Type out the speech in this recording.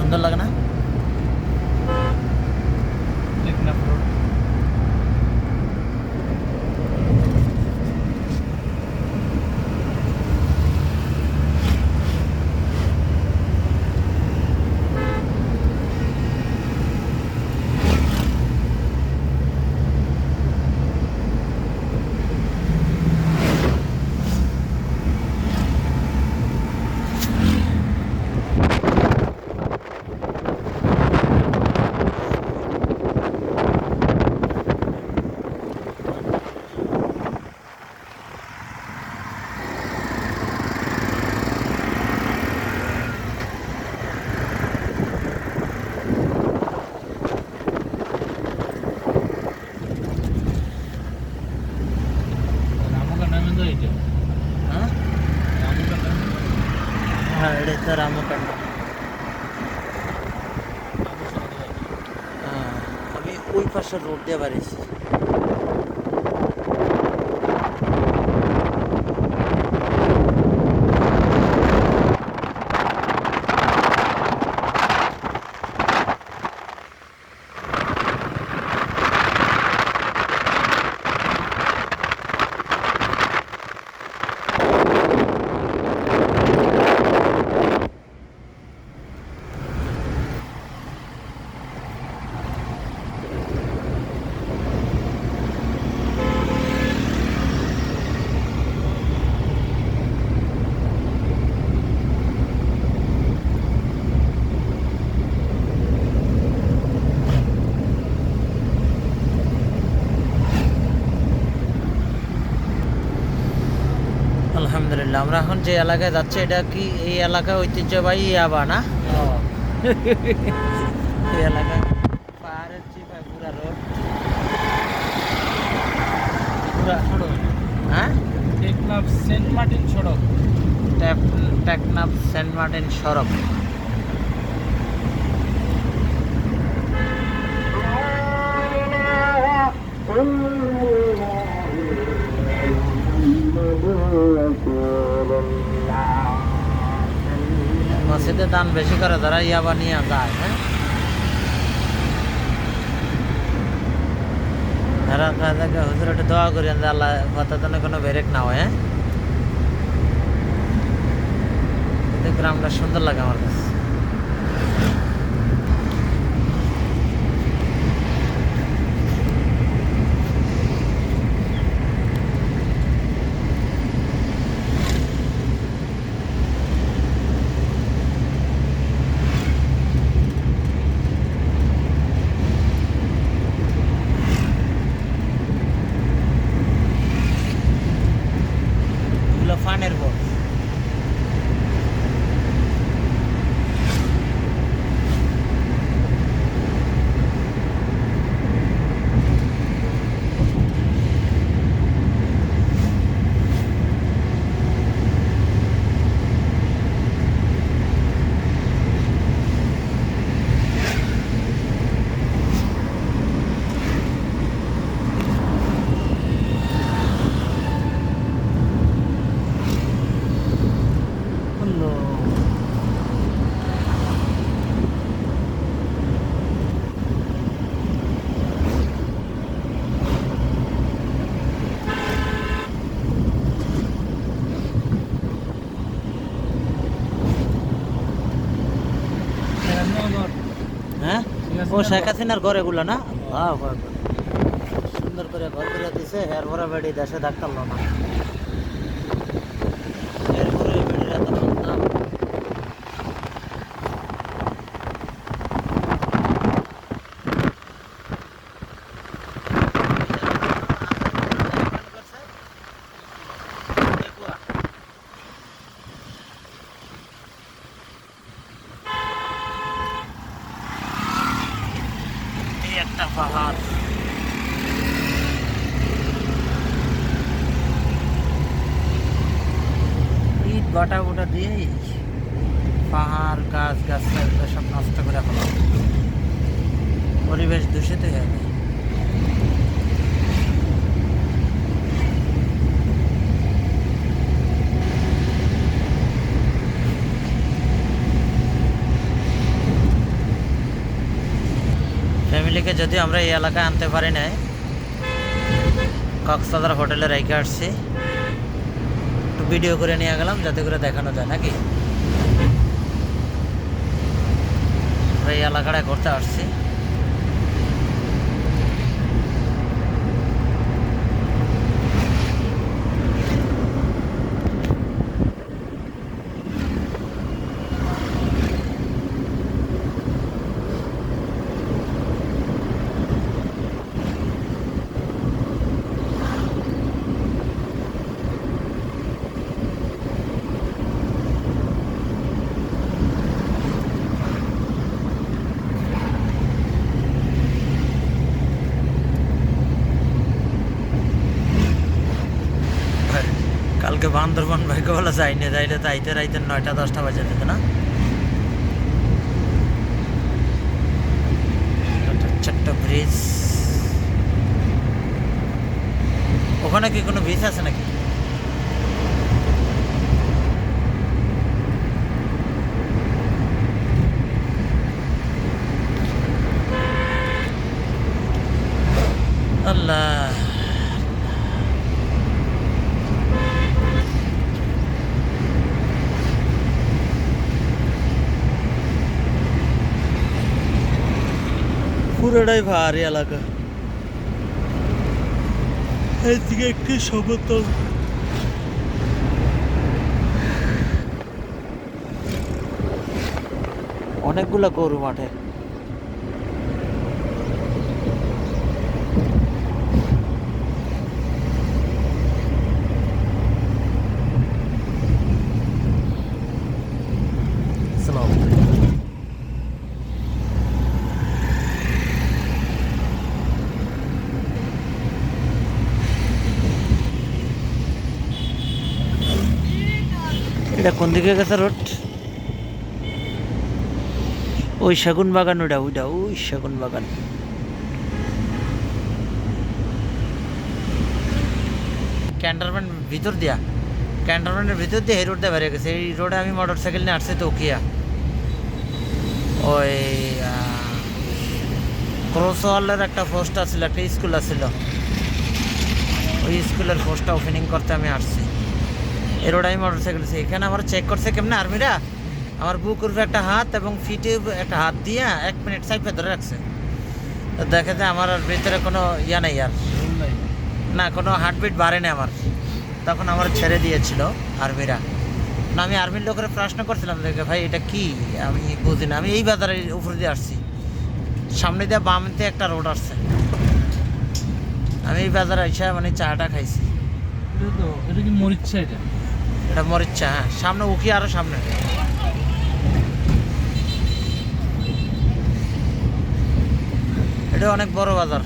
সুন্দর লাগে না? টেকনাফ রোড। হ্যাঁ হ্যাঁ, এটা তো রামকান্ড। হ্যাঁ, আমি ওই পাশের রোড দিয়ে বাড়িছি। আলহামদুলিল্লাহ, আমরা এখন যে এলাকায় যাচ্ছি এটা কি এই এলাকায় ঐতিহ্যবাহী ইয়াবা না? এই এলাকায় পাহাড়ের চিপায় পুরা রোড, পুরা সড়ক। হ্যাঁ, টেকনাফ সেন্ট মার্টিন সড়ক। টেকনাফ সেন্ট মার্টিন সড়ক। মসজিদে দান বেশি করে যারা ইয়াবা নিয়ে যায়, হ্যাঁ, যারা হুজুর একটু দোয়া করি যে আল্লাহ কথা যেন কোনো ব্রেক না হয়। হ্যাঁ, কিন্তু গ্রামটা সুন্দর লাগে আমার কাছে। এগুলো ফানের বোর্ড। হ্যাঁ, ও শেখ হাসিনার ঘর এগুলো না? সুন্দর করে ঘর করে দিছে। এরপরে বেড়ি দেশে ডাক্তার লো না, এরপরে বেড়ির এত দাম। এই একটা পাহাড়, ইট বাটা বুটা দিয়েই পাহাড় গাছ গাছটা এগুলো সব নষ্ট করে ফেলা, পরিবেশ দূষিত হয়ে যায়। থেকে যদিও আমরা এই এলাকায় আনতে পারি নাই, কক্সবাজার হোটেলে রেখে আসছি, একটু ভিডিও করে নিয়ে গেলাম যাতে করে দেখানো যায় নাকি। আমরা এই এলাকাটায় ঘুরতে আসছি। কালকে বান্দরবান ভাগ্য বলা যাইনি, যাইলে তো আইতে রাইতে 9টা-10টা বাজে যেত না। ছোট্ট ব্রিজ, ওখানে কি কোনো ব্রিজ আছে নাকি? আল্লাহ, পুরোটাই পাহাড়ি এলাকা, এদিকে একটি সমতল। অনেকগুলা গরু মাঠে। এটা কোন দিকে গেছে রোড? ওই সেগুন বাগান, ওইটা ওইটা ওই সেগুন বাগান। ক্যান্টনমেন্ট ভিতর দিয়া, ক্যান্টনমেন্টের ভিতর দিয়ে এই রোড দিয়ে বেরিয়ে গেছে। এই রোডে আমি মোটর সাইকেল নিয়ে আসছি তো উকিয়া, ওই ক্রসওয়ালের একটা পোস্ট আছিল, একটা স্কুল আছিল, ওই স্কুলের পোস্টটা ওপেনিং করতে আমি আসছি। এই রোডে আমি মোটর সাইকেল, এখানে আমার চেক করছে কেমনে আর্মিরা, আমার বুকের উপরে একটা হাত এবং ফিটে একটা হাত দিয়ে 1 মিনিট সাইপে ধরে রাখছে। তো দেখে যে আমার আর ভিতরে কোনো ইয়া নেই, আর না কোনো হার্টবিট বাড়ে না আমার। তখন আমার ছেড়ে দিয়েছিল আর্মিরা। না আমি আর্মির লোকের প্রশ্ন করছিলাম, দেখে ভাই এটা কি, আমি বুঝি না। আমি এই বাজারের উপরে দিয়ে আসছি, সামনে দিয়ে বামতে একটা রোড আসছে, আমি এই বাজারে এসে মানে চাটা খাইছি। এটা কি মরিচা? এটা মরিচা, হ্যাঁ সামনে উকি, আরো সামনে। এটা অনেক বড় বাজার।